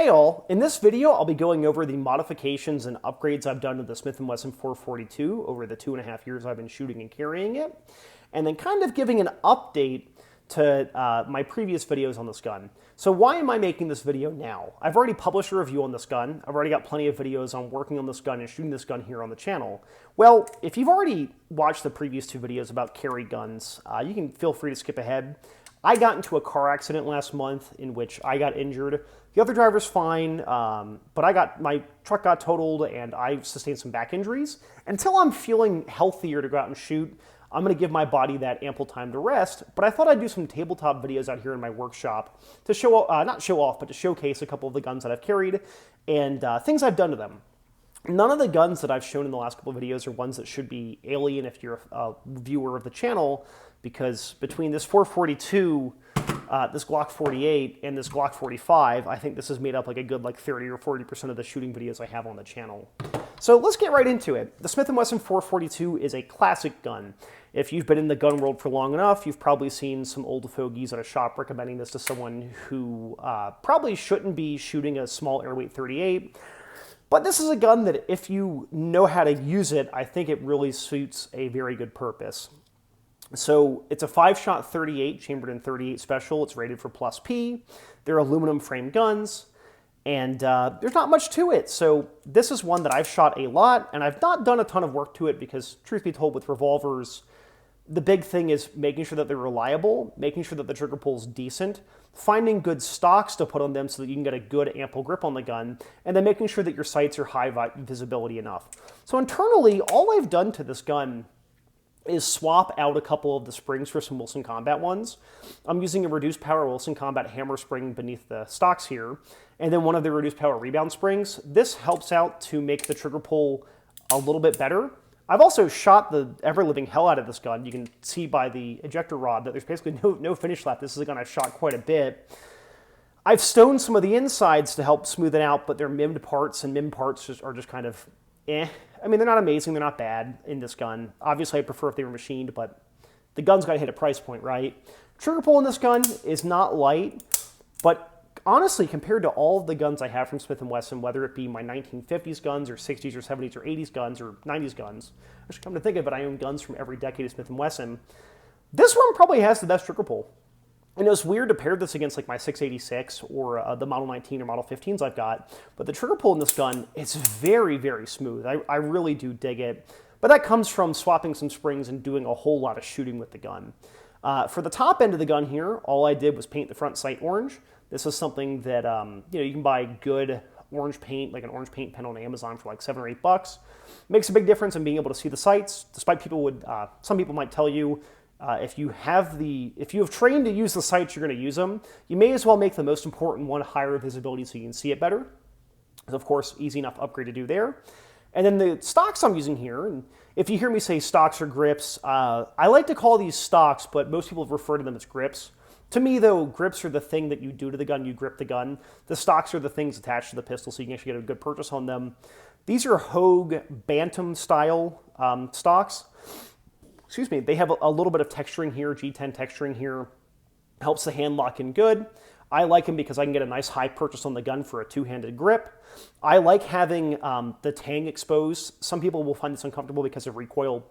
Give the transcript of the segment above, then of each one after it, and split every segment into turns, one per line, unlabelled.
Hey all, in this video I'll be going over the modifications and upgrades I've done to the Smith & Wesson 442 over the 2.5 years I've been shooting and carrying it, and then kind of giving an update to my previous videos on this gun. So why am I making this video now? I've already published a review on this gun, I've already got plenty of videos on working on this gun and shooting this gun here on the channel. Well, if you've already watched the previous two videos about carry guns, you can feel free to skip ahead. I got into a car accident last month in which I got injured. The other driver's fine, but my truck got totaled and I sustained some back injuries. Until I'm feeling healthier to go out and shoot, I'm going to give my body that ample time to rest. But I thought I'd do some tabletop videos out here in my workshop to show, not show off, but to showcase a couple of the guns that I've carried and things I've done to them. None of the guns that I've shown in the last couple of videos are ones that should be alien if you're a viewer of the channel, because between this 442, this Glock 48, and this Glock 45, I think this has made up like a good 30 or 40% of the shooting videos I have on the channel. So let's get right into it. The Smith & Wesson 442 is a classic gun. If you've been in the gun world for long enough, you've probably seen some old fogies at a shop recommending this to someone who probably shouldn't be shooting a small airweight 38. But this is a gun that if you know how to use it, I think it really suits a very good purpose. So it's a 5-shot 38, chambered in 38 special. It's rated for plus P. They're aluminum frame guns, and there's not much to it. So this is one that I've shot a lot, and I've not done a ton of work to it because, truth be told, with revolvers, the big thing is making sure that they're reliable, making sure that the trigger pull is decent, finding good stocks to put on them so that you can get a good ample grip on the gun, and then making sure that your sights are high visibility enough. So internally, all I've done to this gun is swap out a couple of the springs for some Wilson Combat ones. I'm using a reduced power Wilson Combat hammer spring beneath the stocks here, and then one of the reduced power rebound springs. This helps out to make the trigger pull a little bit better. I've also shot the ever-living hell out of this gun. You can see by the ejector rod that there's basically no finish left. This is a gun I've shot quite a bit. I've stoned some of the insides to help smooth it out, but they're mimmed parts, and mimmed parts are just kind of eh. I mean, they're not amazing, they're not bad in this gun. Obviously, I'd prefer if they were machined, but the gun's got to hit a price point, right? Trigger pull in this gun is not light, but honestly, compared to all of the guns I have from Smith & Wesson, whether it be my 1950s guns or 60s or 70s or 80s guns or 90s guns, actually come to think of it, I own guns from every decade of Smith & Wesson, this one probably has the best trigger pull. And it was weird to pair this against my 686 or the Model 19 or Model 15s I've got, but the trigger pull in this gun is very, very smooth. I really do dig it. But that comes from swapping some springs and doing a whole lot of shooting with the gun. For the top end of the gun here, all I did was paint the front sight orange. This is something that you can buy good orange paint, like an orange paint pen on Amazon for like $7 or $8. Makes a big difference in being able to see the sights. Despite some people might tell you, if you have trained to use the sights, you're going to use them. You may as well make the most important one higher visibility so you can see it better. It's, of course, easy enough upgrade to do there. And then the stocks I'm using here, and if you hear me say stocks or grips, I like to call these stocks, but most people refer to them as grips. To me, though, grips are the thing that you do to the gun, you grip the gun. The stocks are the things attached to the pistol, so you can actually get a good purchase on them. These are Hogue Bantam-style stocks. Excuse me, they have a little bit of texturing here, G10 texturing here. Helps the hand lock in good. I like them because I can get a nice high purchase on the gun for a two-handed grip. I like having the tang exposed. Some people will find this uncomfortable because of recoil,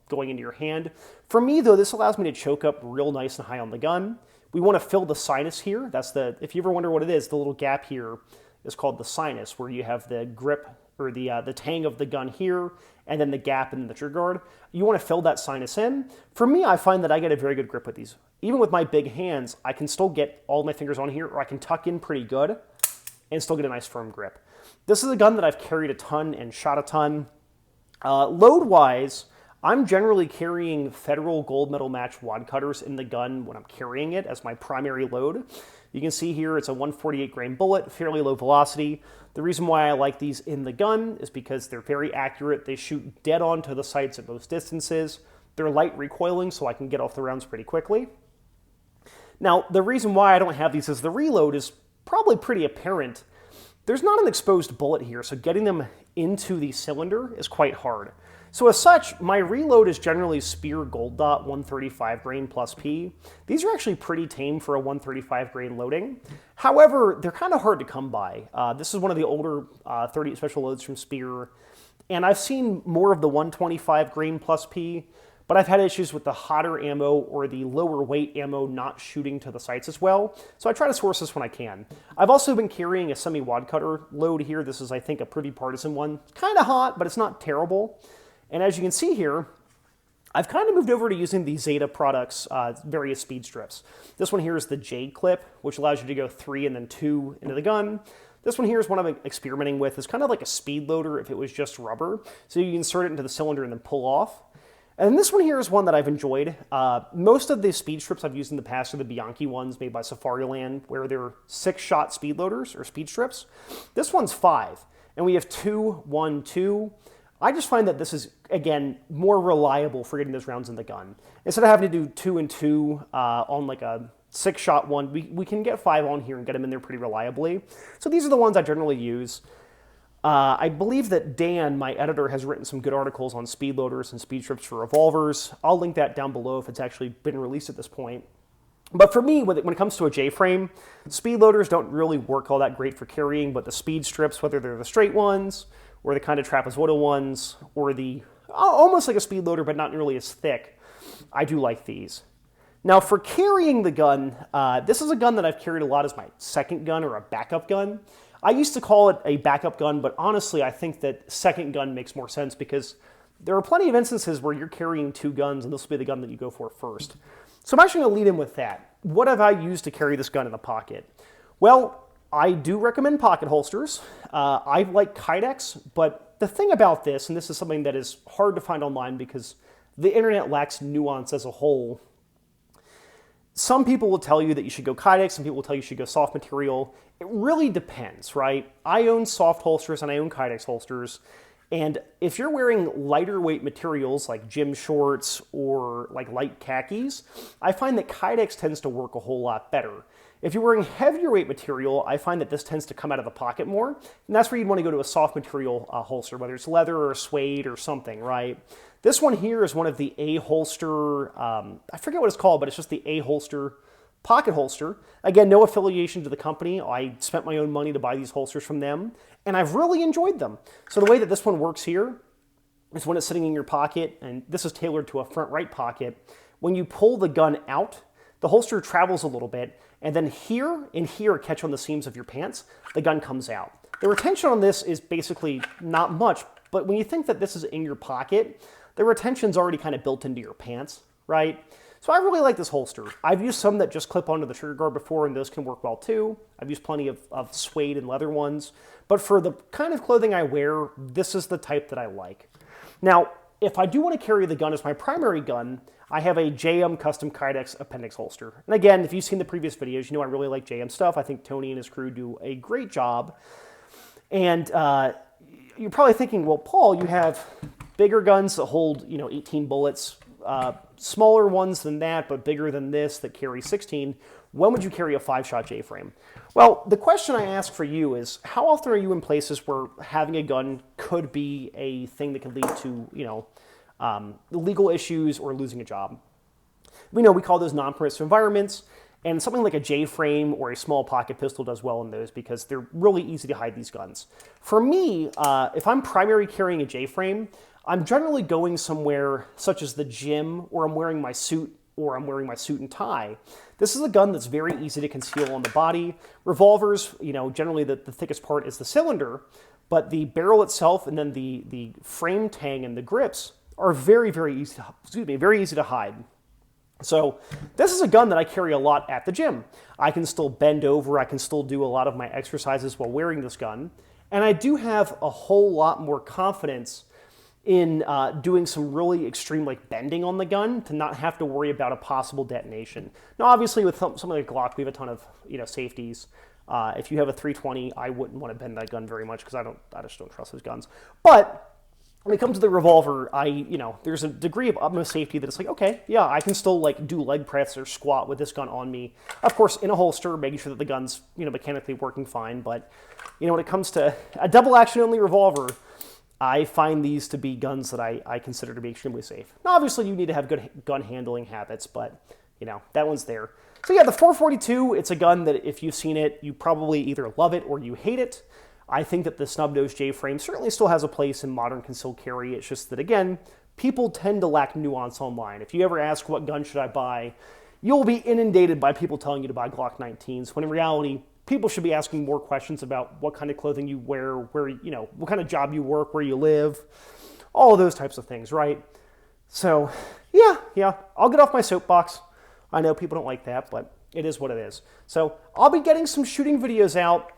going into your hand. For me, though, this allows me to choke up real nice and high on the gun. We want to fill the sinus here. If you ever wonder what it is, the little gap here is called the sinus, where you have the grip or the tang of the gun here, and then the gap in the trigger guard. You want to fill that sinus in. For me, I find that I get a very good grip with these. Even with my big hands, I can still get all my fingers on here, or I can tuck in pretty good and still get a nice firm grip. This is a gun that I've carried a ton and shot a ton. Load-wise, I'm generally carrying Federal gold medal match wad cutters in the gun when I'm carrying it as my primary load. You can see here it's a 148 grain bullet, fairly low velocity. The reason why I like these in the gun is because they're very accurate. They shoot dead on to the sights at most distances. They're light recoiling, so I can get off the rounds pretty quickly. Now, the reason why I don't have these as the reload is probably pretty apparent. There's not an exposed bullet here, so getting them into the cylinder is quite hard. So as such, my reload is generally Spear Gold Dot 135 grain plus P. These are actually pretty tame for a 135 grain loading. However, they're kind of hard to come by. This is one of the older 38 special loads from Spear, and I've seen more of the 125 grain plus P, but I've had issues with the hotter ammo or the lower weight ammo not shooting to the sights as well, so I try to source this when I can. I've also been carrying a semi-wad cutter load here. This is, I think, a pretty partisan one. Kind of hot, but it's not terrible. And as you can see here, I've kind of moved over to using the Zeta products, various speed strips. This one here is the J clip, which allows you to go 3 and then 2 into the gun. This one here is one I'm experimenting with. It's kind of like a speed loader if it was just rubber. So you insert it into the cylinder and then pull off. And this one here is one that I've enjoyed. Most of the speed strips I've used in the past are the Bianchi ones made by Safariland, where they're 6-shot speed loaders or speed strips. This one's 5, and we have 2, 1, 2. I just find that this is, again, more reliable for getting those rounds in the gun. Instead of having to do 2 and 2 on like a 6-shot one, we can get 5 on here and get them in there pretty reliably. So these are the ones I generally use. I believe that Dan, my editor, has written some good articles on speed loaders and speed strips for revolvers. I'll link that down below if it's actually been released at this point. But for me, when it comes to a J-frame, speed loaders don't really work all that great for carrying, but the speed strips, whether they're the straight ones, or the kind of trapezoidal ones, or the almost like a speed loader but not nearly as thick, I do like these. Now for carrying the gun, this is a gun that I've carried a lot as my second gun or a backup gun. I used to call it a backup gun, but honestly I think that second gun makes more sense because there are plenty of instances where you're carrying 2 guns and this will be the gun that you go for first. So I'm actually going to lead in with that. What have I used to carry this gun in a pocket? Well, I do recommend pocket holsters. I like Kydex, but the thing about this, and this is something that is hard to find online because the internet lacks nuance as a whole. Some people will tell you that you should go Kydex, some people will tell you should go soft material. It really depends, right? I own soft holsters and I own Kydex holsters. And if you're wearing lighter weight materials like gym shorts or like light khakis, I find that Kydex tends to work a whole lot better. If you're wearing heavier weight material, I find that this tends to come out of the pocket more. And that's where you'd want to go to a soft material holster, whether it's leather or suede or something, right? This one here is one of the A-holster, I forget what it's called, but it's just the A-holster pocket holster. Again, no affiliation to the company. I spent my own money to buy these holsters from them, and I've really enjoyed them. So the way that this one works here is when it's sitting in your pocket, and this is tailored to a front right pocket. When you pull the gun out, the holster travels a little bit, and then here and here catch on the seams of your pants, the gun comes out. The retention on this is basically not much, but when you think that this is in your pocket, the retention's already kind of built into your pants, right? So I really like this holster. I've used some that just clip onto the trigger guard before, and those can work well too. I've used plenty of suede and leather ones, but for the kind of clothing I wear, this is the type that I like. Now, if I do want to carry the gun as my primary gun, I have a JM Custom Kydex appendix holster. And again, if you've seen the previous videos, you know I really like JM stuff. I think Tony and his crew do a great job. And you're probably thinking, well, Paul, you have bigger guns that hold, 18 bullets, smaller ones than that, but bigger than this that carry 16. When would you carry a 5-shot J-frame? Well, the question I ask for you is, how often are you in places where having a gun could be a thing that can lead to, legal issues or losing a job? We know we call those non-permissive environments, and something like a J-frame or a small pocket pistol does well in those because they're really easy to hide these guns. For me, if I'm primary carrying a J-frame, I'm generally going somewhere such as the gym, or I'm wearing my suit, or I'm wearing my suit and tie. This is a gun that's very easy to conceal on the body. Revolvers, generally the thickest part is the cylinder, but the barrel itself and then the frame tang and the grips are very, very easy to hide. So this is a gun that I carry a lot at the gym. I can still bend over, I can still do a lot of my exercises while wearing this gun, and I do have a whole lot more confidence in doing some really extreme bending on the gun to not have to worry about a possible detonation. Now obviously with something like Glock, we have a ton of safeties. If you have a 320, I wouldn't want to bend that gun very much because I just don't trust those guns. But when it comes to the revolver, there's a degree of utmost safety that it's like, okay, yeah, I can still do leg press or squat with this gun on me. Of course, in a holster, making sure that the gun's mechanically working fine. But when it comes to a double action only revolver, I find these to be guns that I consider to be extremely safe. Now, obviously, you need to have good gun handling habits, but, you know, that one's there. So yeah, the 442, it's a gun that if you've seen it, you probably either love it or you hate it. I think that the snub-nose J-frame certainly still has a place in modern concealed carry. It's just that, again, people tend to lack nuance online. If you ever ask what gun should I buy, you'll be inundated by people telling you to buy Glock 19s, when in reality, people should be asking more questions about what kind of clothing you wear, where, you know, what kind of job you work, where you live, all of those types of things, right? So, yeah, I'll get off my soapbox. I know people don't like that, but it is what it is. So I'll be getting some shooting videos out,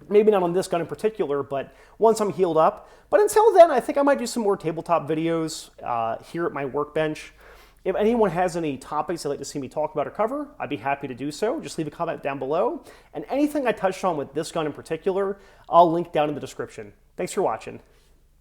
maybe not on this gun in particular, but once I'm healed up. But until then, I think I might do some more tabletop videos here at my workbench. If anyone has any topics they'd like to see me talk about or cover, I'd be happy to do so. Just leave a comment down below. And anything I touched on with this gun in particular, I'll link down in the description. Thanks for watching.